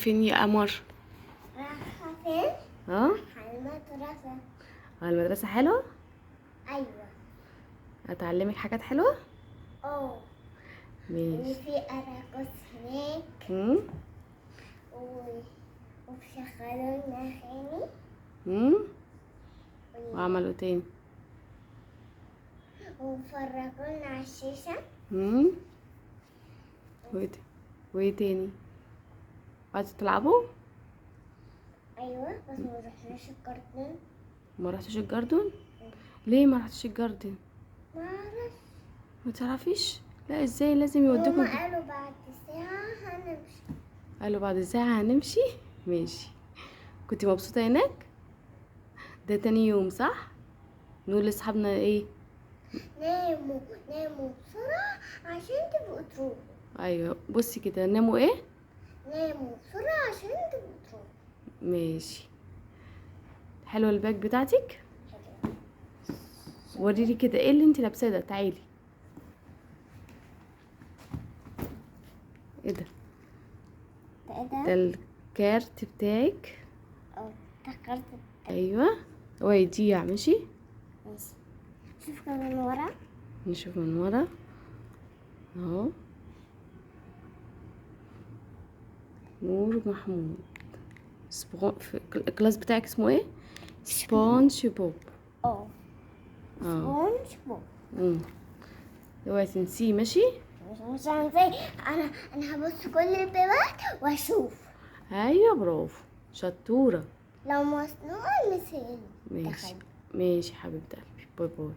فين يا قمر؟ رايحة فين؟ اه على المدرسة. المدرسة حلوة؟ أيوة. هتعلمك حاجات حلوة؟ اه. ماشي. وفي أراجوز هناك امم وبيشغلوا لنا أغاني امم وعملوا تاني؟ وفرجونا على الشاشة. امم وايه تاني؟ قعدتوا تلعبوا؟ أيوة بس ما رحناش الكرتون. ما رحتش الجاردن؟ ليه ما رحتش الجاردن؟ ما أعرف. ما تعرفيش؟ لا ازاي، لازم يودوكوا هما قالوا بعد ساعة هنمشي. قالوا بعد ساعة هنمشي. ماشي. كنتي مبسوطة هناك؟ ده تاني يوم صح؟ نقول لاصحابنا ايه؟ ناموا ناموا بسرعة عشان تبقوا تروحوا. ايوه بصي كده، ناموا ايه؟ ناموا بسرعة عشان تبقوا تروحوا. ماشي. حلوة الباج بتاعتك؟ حلو. وريلي كده ايه اللي انت لابساه ده، تعالي. ايه ده؟ ده الكارت بتاعك. اه افتكرت. ايوه هو يضيع. ماشي ماشي. شوف كمان ورا. نشوف من ورا اهو. نور محمود. في الكلاس بتاعك اسمه ايه؟ سبونج بوب. اه سبونج بوب. اوعي تنسيه. ماشي. مش هنسى. انا هبص كل البيبات واشوف. ايوه برافو، شطورة. لو مصنوع مثال. ماشي. ماشي حبيبة قلبي، باي باي.